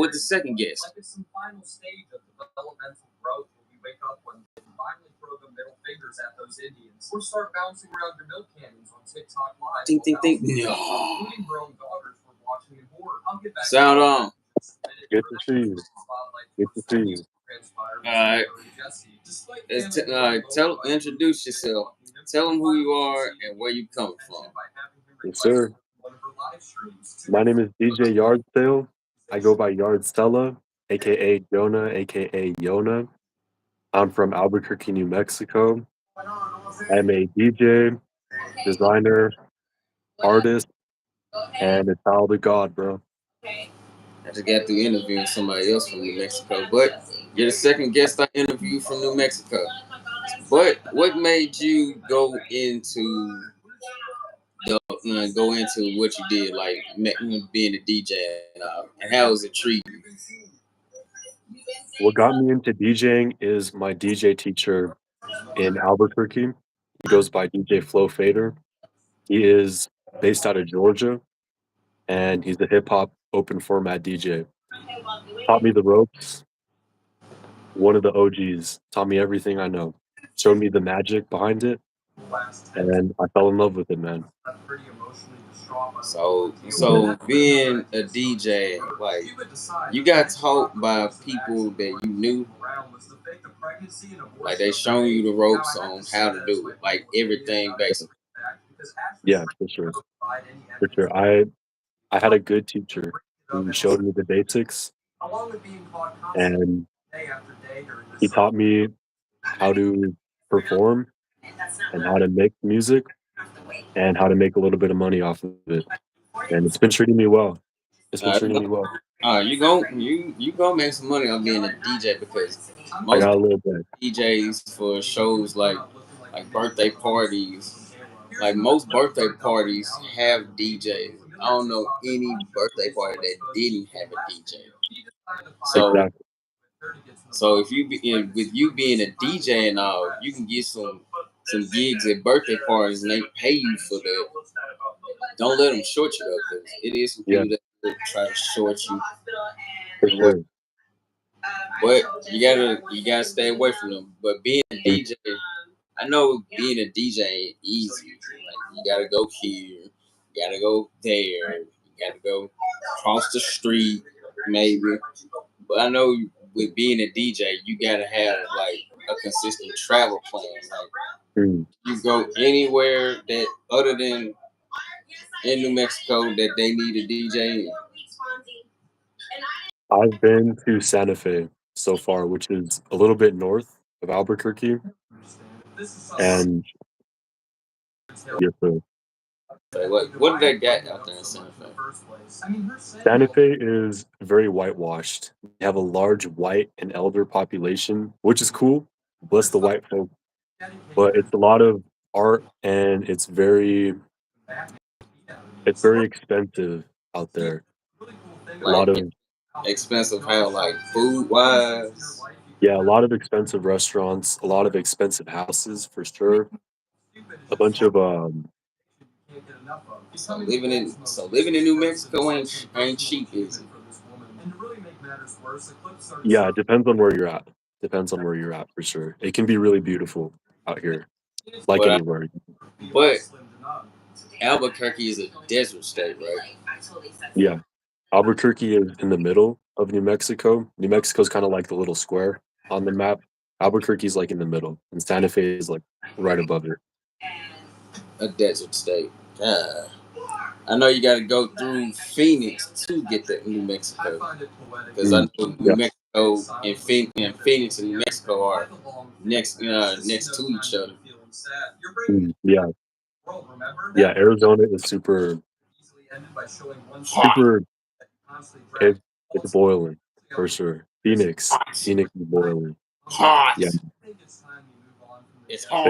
with the second guest. Like it's some final stage of developmental growth when we wake up one day and finally throw the middle fingers at those Indians or start bouncing around your milk cannons on TikTok Live. Think. No. Including her own daughters were watching in horror. I'll get back Sound on. Good to see you. Good to see you. Alright. Introduce yourself. Tell them who you are and where you come from. Yes, sir. My name is DJ Yardsale. I go by Yardsella, aka Jonah, aka Yona. I'm from Albuquerque, New Mexico. I'm a DJ, designer, artist, and a child of God, bro. I just got through interviewing somebody else from New Mexico, but you're the second guest I interviewed from New Mexico. But what made you go into what you did, like being a DJ, and how was it treated? What got me into DJing is my DJ teacher in Albuquerque. He goes by DJ Flow Fader. He is based out of Georgia, and he's a hip hop open format DJ. Taught me the ropes. One of the OGs taught me everything I know. Showed me the magic behind it, and I fell in love with it, man. So being a DJ, like you got taught by people that you knew, like they showing you the ropes on how to do it, like everything basically. Yeah, for sure. For sure. I had a good teacher who showed me the basics, and he taught me how to perform and how to make music and how to make a little bit of money off of it. And it's been treating me well. You gonna make some money on being a DJ because I got a little bit. DJs for shows like birthday parties, like most birthday parties have DJs. I don't know any birthday party that didn't have a DJ. So if you with you being a DJ and all, you can get some gigs at birthday parties and they pay you for that. Don't let them short you though, because it is some people that will try to short you. For sure. But you gotta stay away from them. But being a DJ, I know being a DJ ain't easy. Like you gotta go here, you gotta go there, you gotta go across the street, maybe. But I know with being a DJ, you gotta have like a consistent travel plan. Like you go anywhere that other than in New Mexico that they need a DJ in. I've been to Santa Fe so far, which is a little bit north of Albuquerque. And yes, sir. What do they got out there in Santa Fe? Santa Fe is very whitewashed. They have a large white and elder population, which is cool. Bless the white folk. But it's a lot of art and it's very expensive out there. A lot of expensive how, like food wise? Yeah, a lot of expensive restaurants, a lot of expensive houses for sure. A bunch of So living in New Mexico ain't cheap, is it? Yeah, it depends on where you're at. Depends on where you're at for sure. It can be really beautiful out here, like anywhere. But Albuquerque is a desert state, right? Yeah, Albuquerque is in the middle of New Mexico. New Mexico's kind of like the little square on the map. Albuquerque's like in the middle, and Santa Fe is like right above it. A desert state. I know you got to go through Phoenix to get to New Mexico, because I know New Mexico and Phoenix and New Mexico are next to each other. Yeah. Yeah, Arizona is super. It's boiling for sure. Phoenix is boiling. Hot. Yeah. It's hot.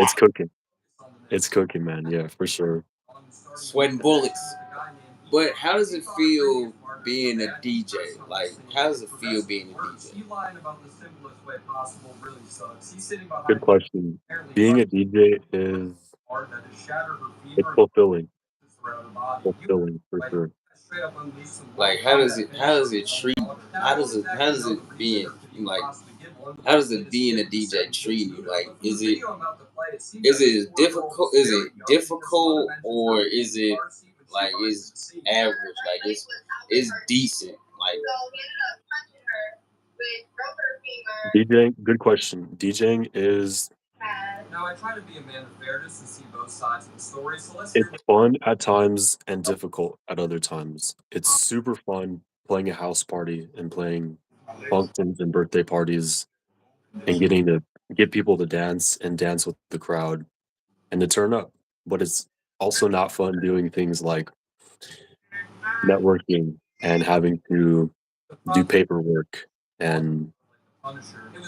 It's cooking, man. Yeah, for sure. Sweating bullets. But how does it feel being a DJ? Like, how does it feel being a DJ? Good question. Being a DJ it's fulfilling. Fulfilling for sure. Like, how does it treat? How does it being like? How does it being a DJ treat you? Like, is it difficult? Is it difficult, or is it like it's average? Like it's decent. Like, DJing, good question. DJing is Now I try to be a man of fairness and see both sides of the story. So let's it's hear. fun at times and difficult at other times. It's super fun playing a house party and playing functions and birthday parties and getting to get people to dance and dance with the crowd and to turn up. But it's also not fun doing things like networking and having to do paperwork and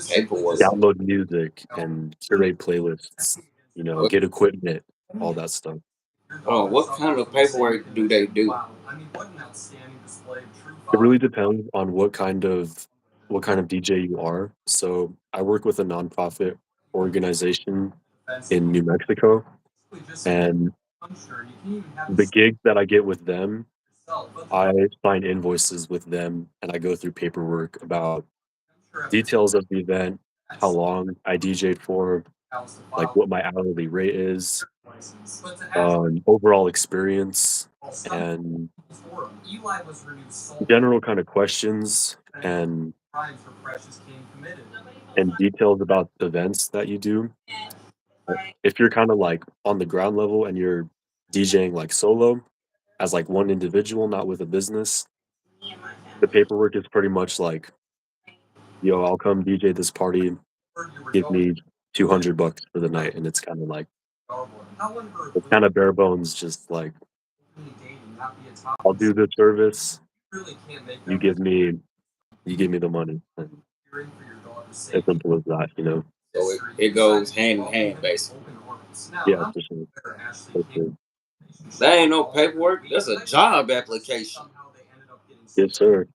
paperwork. download music and curate playlists, get equipment, all that stuff. Oh, what kind of paperwork do they do? It really depends on what kind of DJ you are. So I work with a nonprofit organization in New Mexico, and the gigs that I get with them, I sign invoices with them and I go through paperwork about details of the event, how long I DJ'd for, like what my hourly rate is, overall experience, and general kind of questions and details about events that you do. If you're kind of like on the ground level and you're DJing like solo as like one individual, not with a business, the paperwork is pretty much like, yo, I'll come DJ this party, give me $200 for the night, and it's kind of like it's kind of bare bones, just like I'll do the service, you give me the money, and as simple as that. So it goes hand in hand, basically. Yeah, for sure. For sure. That ain't no paperwork. That's a job application. Yes, sir.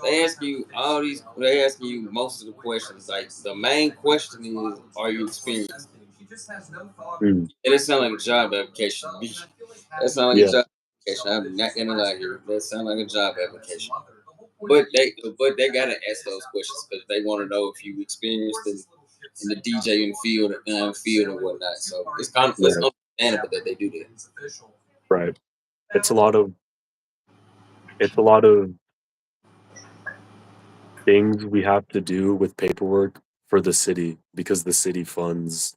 They ask you all these. They ask you most of the questions. Like the main question is, "Are you experienced?" Mm, And it sounds like a job application. That sounds like a yeah, job application. I'm not gonna lie here. That sounds like a job application. But they gotta ask those questions because they want to know if you experienced in the DJ in the field and whatnot. So it's right, understandable that they do that. right. It's a lot of it's a lot of things we have to do with paperwork for the city because the city funds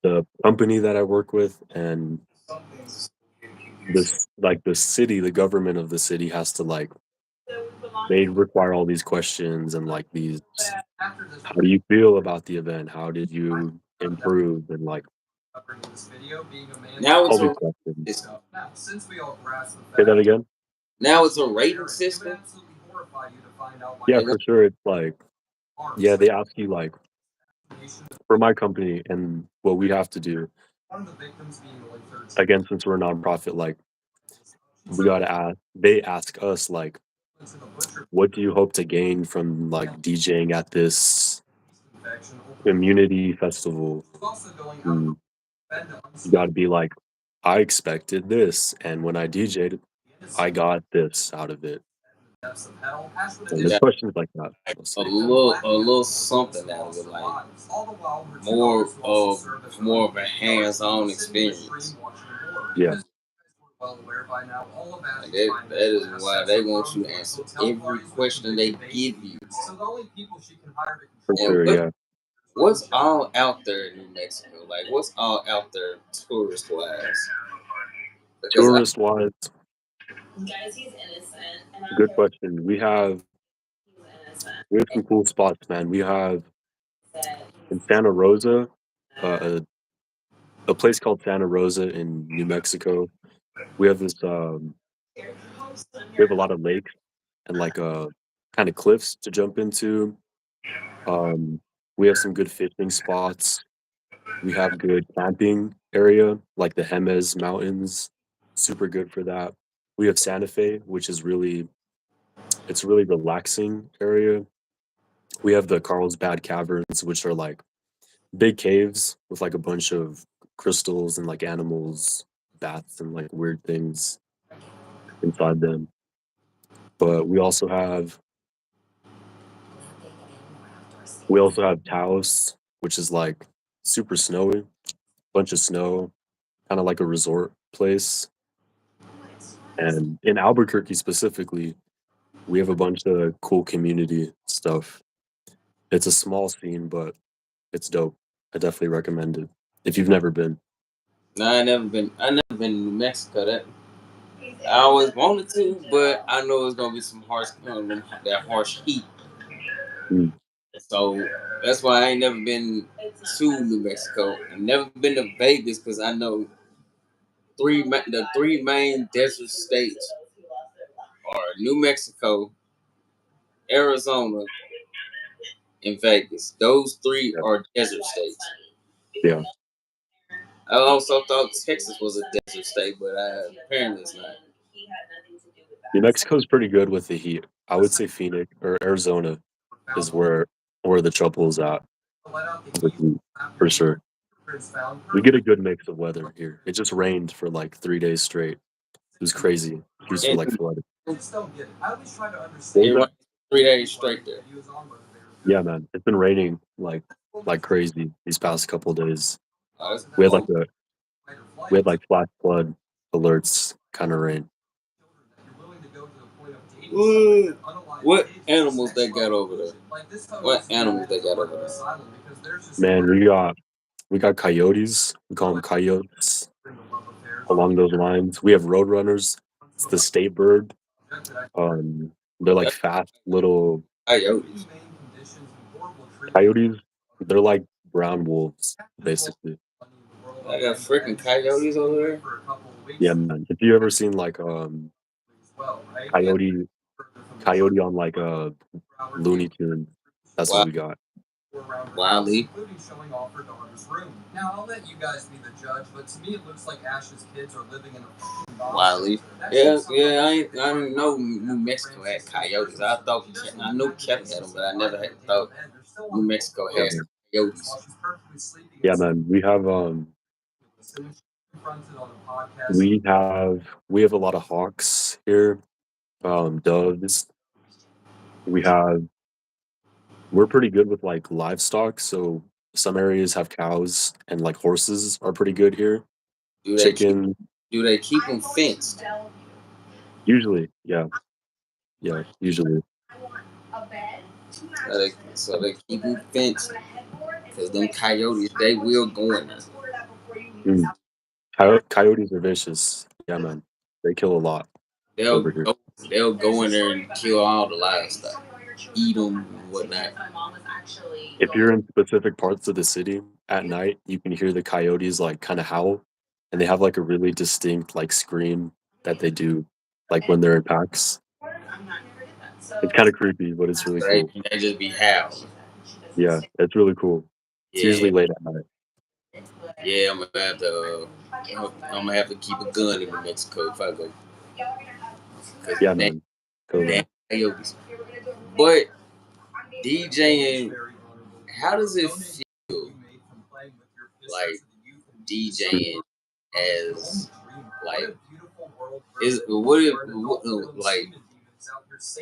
the company that I work with, and the city, the government of the city has to like they require all these questions and like these how do you feel about the event? How did you improve? And like Now all it's these a questions. it's, Say that again? now it's a rating system. Yeah, They for want, sure. It's like, yeah, they ask you like for my company and what we have to do, again, since we're a nonprofit, like we gotta they ask us like, what do you hope to gain from like DJing at this community festival? And you gotta be like, I expected this, and when I DJ'd, I got this out of it. And there's got questions like that. a little something out of it, like more of a hands-on experience. Yeah, Like that is why they want you to answer every question they give you. for And sure. Yeah. what's all out there in New Mexico? Like what's all out there tourist wise? Because Tourist wise, good question. We have some cool spots, man. We have in Santa Rosa, uh, a place called Santa Rosa in New Mexico. We have we have a lot of lakes and like kind of cliffs to jump into. Um, we have some good fishing spots. We have good camping area like the Jemez Mountains, super good for that. We have Santa Fe, which is it's a really relaxing area. We have the Carlsbad Caverns, which are like big caves with like a bunch of crystals and like animals, bats and like weird things. inside them. But we also have Taos, which is like super snowy, bunch of snow, kind of like a resort place. And in Albuquerque specifically, we have a bunch of cool community stuff. It's a small scene, but it's dope. I definitely recommend it if you've never been. Nah, I never been. I never been to New Mexico. That I always wanted to, but I know it's gonna be some harsh, that harsh heat. Mm, So that's why I ain't never been to New Mexico. I've never been to Vegas because I know the three main desert states are New Mexico, Arizona, and Vegas. Those three yeah, are desert states. yeah. I also thought Texas was a desert state, but apparently it's not. New Mexico's pretty good with the heat. I would say Phoenix or Arizona is where the trouble is at with heat, for sure. We get a good mix of weather here. It just rained for like 3 days straight. It was crazy. Used for like And flooding. What was it that? rained 3 days straight there. Yeah, man. It's been raining like crazy these past couple days. Oh, that's We had like cold. a we had like flash flood alerts kind of rain. Ooh, what animals they got over there? What animals they got over there? Man, we got coyotes. We call them coyotes along those lines. We have roadrunners. It's the state bird. They're like That fast little coyotes. coyotes. They're like brown wolves, basically. I got freaking coyotes over there. Yeah, man. If you ever seen like coyote coyote on like a Looney Tunes, that's what Wild, we got. Wiley. Now I'll let you guys be the judge, but to me it looks like Ash's kids are living in a bomb Wiley. shelter. Yeah, yeah. I didn't know New Mexico had coyotes. I knew Kevin had them, but I never had thought New Mexico Yeah, had man. coyotes. Yeah, man. We have a lot of hawks here, doves. We have we're pretty good with like livestock, so some areas have cows and like horses are pretty good here. Do they keep Chicken, Do they keep them fenced? usually, yeah, yeah, usually. So they keep them fenced because them coyotes they will go in there. Mm. Coyotes are vicious. Yeah, man. They kill a lot They'll over here. go, they'll go in there and kill all the livestock, eat them and whatnot. If you're in specific parts of the city at night, you can hear the coyotes like kind of howl, and they have like a really distinct like scream that they do, like when they're in packs. It's kind of creepy, but it's really They cool. they just be howling. Yeah, it's really cool. It's Yeah, usually late at night. yeah. I'm gonna have to keep a gun in New Mexico if I go because Yeah, damn, man. Totally. damn coyotes. But DJing, how does it feel like DJing as like is like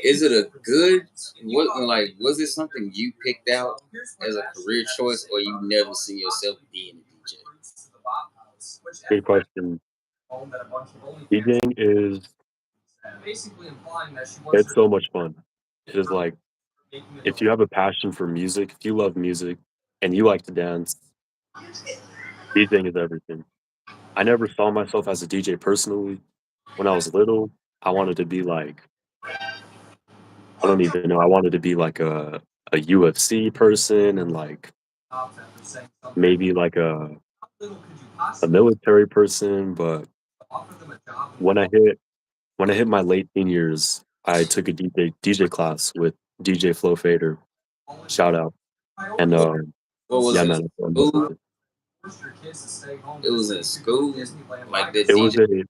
is it a good what like was it something you picked out as a career choice or you never seen yourself being a DJ? Good question. DJing is it's so much fun. It is like if you have a passion for music, if you love music and you like to dance, DJing is everything. I never saw myself as a DJ personally. When I was little, I wanted to be like I don't even know. I wanted to be like a UFC person and like maybe like a military person, but when I hit when I hit my late teen years, I took a DJ class with DJ Flow Fader. Shout out. And What was yeah, it? man, I fell in love with School? it. It was in school, like the It was DJ. a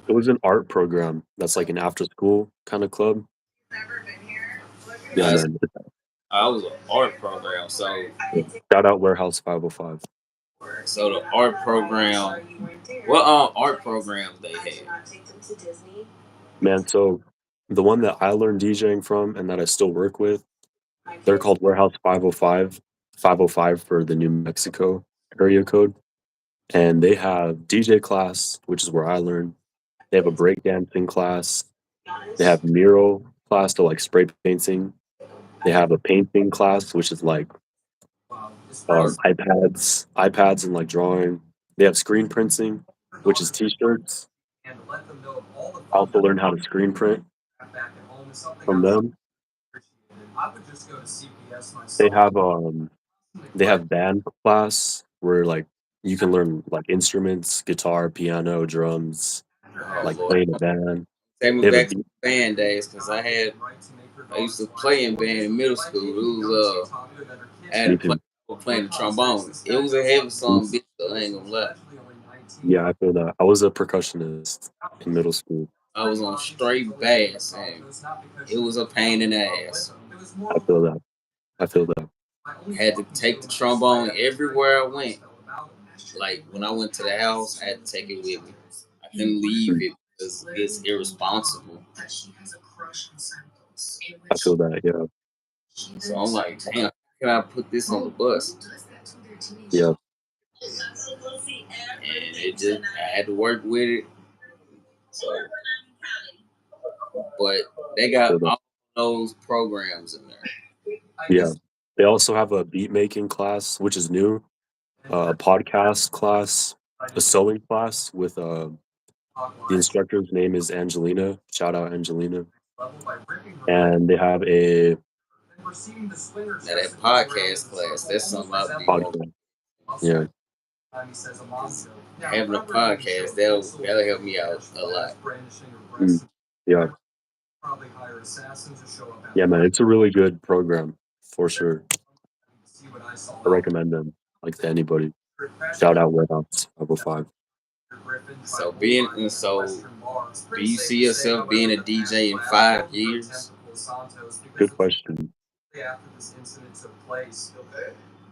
it was an art program that's like an after school kind of club. Yeah, Uh, man. I was an art program, Shout out Warehouse 505. so the art program. What art programs they had? Man, so the one that I learned DJing from and that I still work with, they're called Warehouse 505, 505 for the New Mexico area code. And they have DJ class, which is where I learned. They have a breakdancing class. They have mural class to like spray painting. They have a painting class, which is like iPads and like drawing. They have screen printing, which is t-shirts. I also learned how to screen print from them. They have band class where like you can learn like instruments, guitar, piano, drums, Oh like Lord, playing a band. take me They have a back to band days because I used to play in band in middle school. It was I me had to play too. playing the trombone. It was a heavy song, bitch. So I ain't gonna lie. Yeah, I feel that. I was a percussionist in middle school. I was on straight bass, and it was a pain in the ass. I feel that. I feel that. Had to take the trombone everywhere I went. Like when I went to the house, I had to take it with me. I couldn't leave Mm, it because it's irresponsible. I feel that. Yeah. So I'm like, damn, how can I put this on the bus? Yeah. And it just I had to work with it. So, but they I got feel that. all those programs in there. Yeah. They also have a beat making class, which is new, a podcast class, a sewing class with the instructor's name is Angelina. Shout out Angelina. And they have a Now that podcast class, that's something I'll be more podcast. Yeah. having a podcast. That'll help me out a lot. Mm, yeah. Yeah, man. It's a really good program for sure. I recommend them like to anybody. Shout out Warehouse 505. So do you see yourself being a DJ in 5 years? Good question.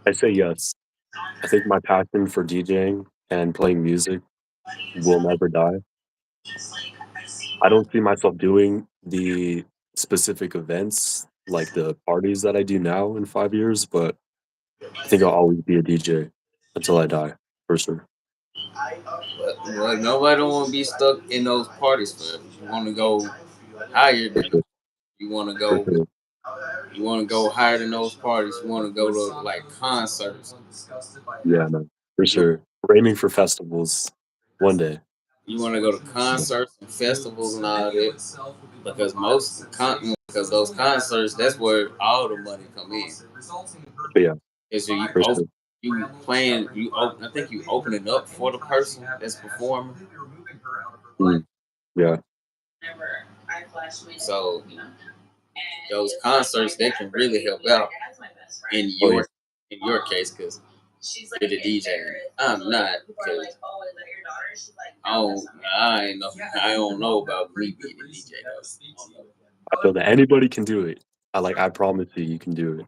I say yes. I think my passion for DJing and playing music will never die. I don't see myself doing the specific events like the parties that I do now in 5 years, but I think I'll always be a DJ until I die, for sure. Well, nobody don't want to be stuck in those parties forever. You want to go higher For than sure. you want to For go. sure. You want to go higher than those parties. You want to go to like concerts. Yeah, man. For You sure. We're aiming for festivals one day. you want to go to Yeah. concerts and festivals and all that because those concerts that's where all the money come in. But yeah, Is for sure. I think you open it up for the person that's performing. Mm, yeah. So those concerts they can really help out in Oh, yeah. your case because you're the DJ. I'm not because I don't I ain't know I don't know about me being a DJ though. I don't know. I feel that anybody can do it. I promise you, you can do it.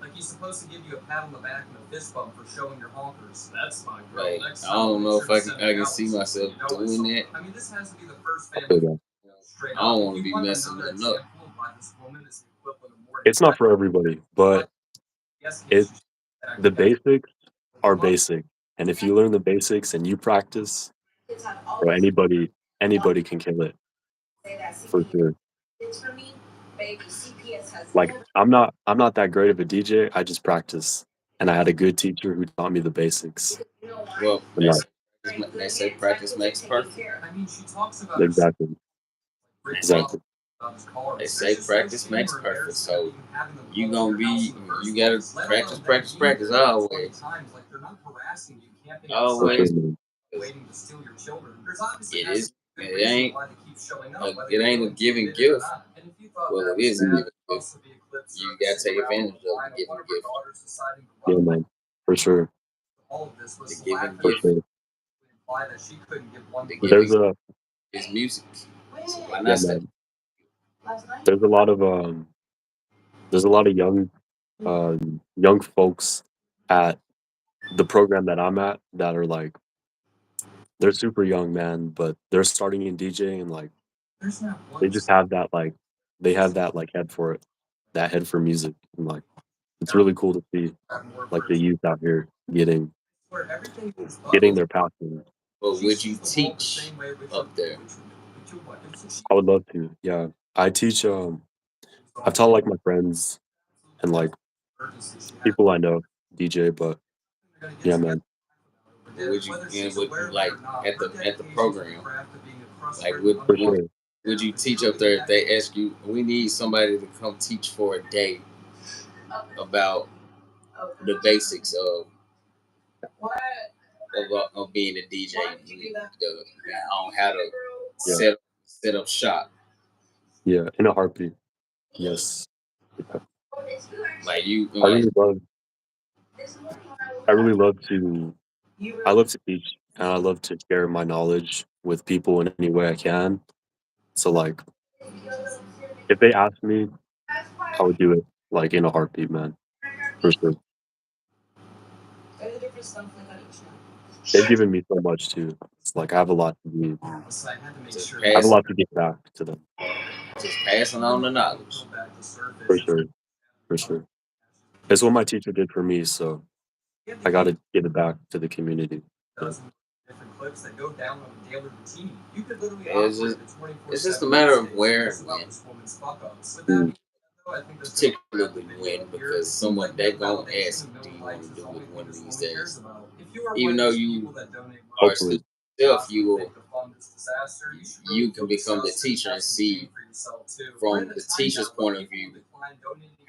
Like he's supposed to give you a pat on the back and a fist bump for showing your honkers. That's my girl. Like Next I time, don't make know sure if to I send can it out. see myself You know doing that. I mean, this has to be the first I feel family that. straight I don't up. want to If be you want messing another nothing up. example of why this woman is the equivalent of more It's not for everybody, but yes, it the that's basics are basic. And if you learn the basics and you practice, or anybody can kill it for sure. Like I'm not that great of a DJ. I just practice, and I had a good teacher who taught me the basics. Well, And like they say practice makes perfect. I mean, she talks about her exactly, They say, exactly. they say practice makes perfect. So you gonna be you gotta practice always. For sure, Always man. waiting to steal your children. There's obviously it is. a It ain't. why they keep showing up. It ain't a giving gift. And if you thought Well, that it was is a bad, giving there'd gift. also be a clip You gotta take advantage of the giving one of her gift. daughters deciding to Yeah, run man. For sure, all of this was The giving laughing for gift sure. imply that she couldn't give one The There's giving a is music. So why yeah, not stay? man. There's a lot of there's a lot of young folks at the program that I'm at that are like they're super young, man, but they're starting in DJing and like They just have that like they have that like head for it, that head for music, and like it's really cool to see like the youth out here getting their passion. But would you teach up there? I would love to. Yeah, I teach. I've taught like my friends and like people I know DJ, but yeah, man, Would you and would like at the program? Like for sure. would you teach up there if they ask you? We need somebody to come teach for a day about the basics of being a DJ, on how to Yeah, set up shop. yeah, in a heartbeat. Yes, yeah. Like you I like really love. I really love to. I love to teach, and I love to share my knowledge with people in any way I can. So like, if they ask me, I would do it like in a heartbeat, man, for sure. They've given me so much too. It's like I have a lot to give. just I have a pass lot to give back to them, just passing on the knowledge. for sure, for sure. It's what my teacher did for me, so I got to give it back to the community. Yeah. It's just a matter of where and when. Mm, Particularly when, because someone they gonna ask, do you want to do it one of these days? Even though you are a hopefully, student yourself, you can become the teacher and see from the teacher's point of view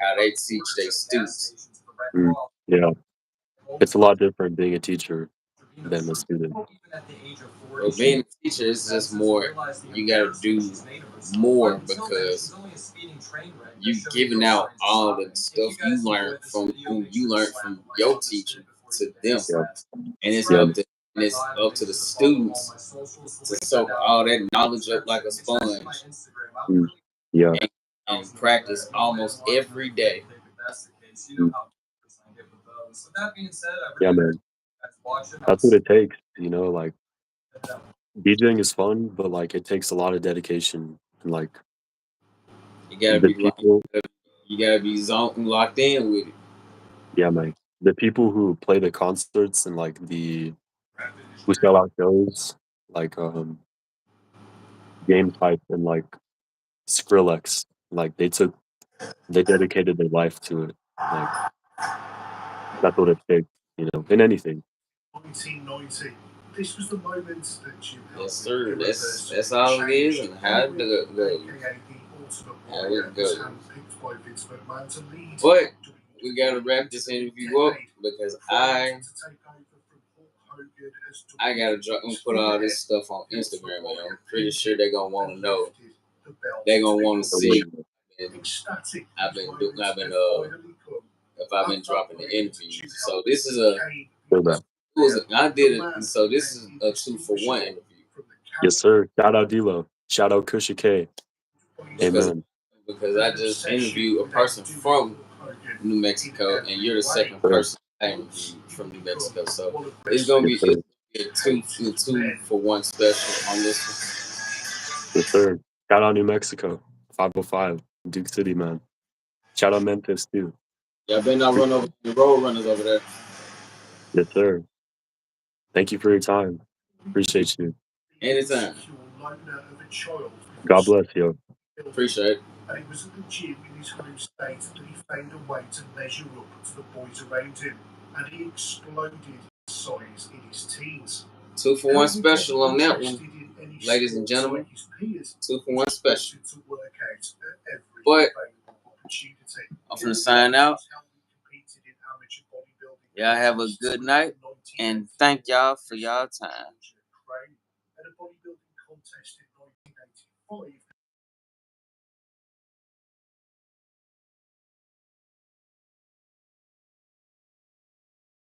how they teach their students. mm, yeah, it's a lot different being a teacher than a student. But being a teacher is just more. You got to do more because you giving out all the stuff you learned from your teacher to them, Yeah, and yeah, it's up to the students to soak all that knowledge up like a sponge mm, yeah, and practice almost every day. mm, yeah, man. That's what it takes, you know. Like DJing is fun, but like it takes a lot of dedication and like You gotta the be people. you gotta be zoned and locked in with it. Yeah, man. The people who play the concerts and like the who sell out shows, like Game Type and like Skrillex, like they dedicated their life to it. Like that's what it takes, you know, in anything. 1990. This was the moment that you Yes, sir. That's all it is, and how it goes. How it goes. But we gotta wrap this interview up because I gotta put all this stuff on Instagram, and I'm pretty sure they're gonna want to know. They're gonna want to Don't worry see. about And I've been if I've been dropping the interviews. So this is feel that. I did it. So this is a 2-for-1 interview Yes, sir. Shout out D'Lo. Shout out Kusha K. because Amen. I just interviewed a person from New Mexico, and you're the second Sir. person I interviewed from New Mexico. So it's gonna Yes, be sir. a 2-for-1 special on this Yes, sir. Shout out New Mexico. 505. Duke City, man. Shout out Memphis too. one. Y'all better not run over the road runners over there. Yes, sir. Thank you for your time. Appreciate you. Anytime. God bless you. Appreciate it. And it was at the gym in his home state that he found a way to measure up to the boys around him, and he exploded in size in his teens. 2-for-1 special on that one, ladies and gentlemen. 2-for-1 special. But I'm finna sign out. Y'all have a good night, and thank y'all for y'all time.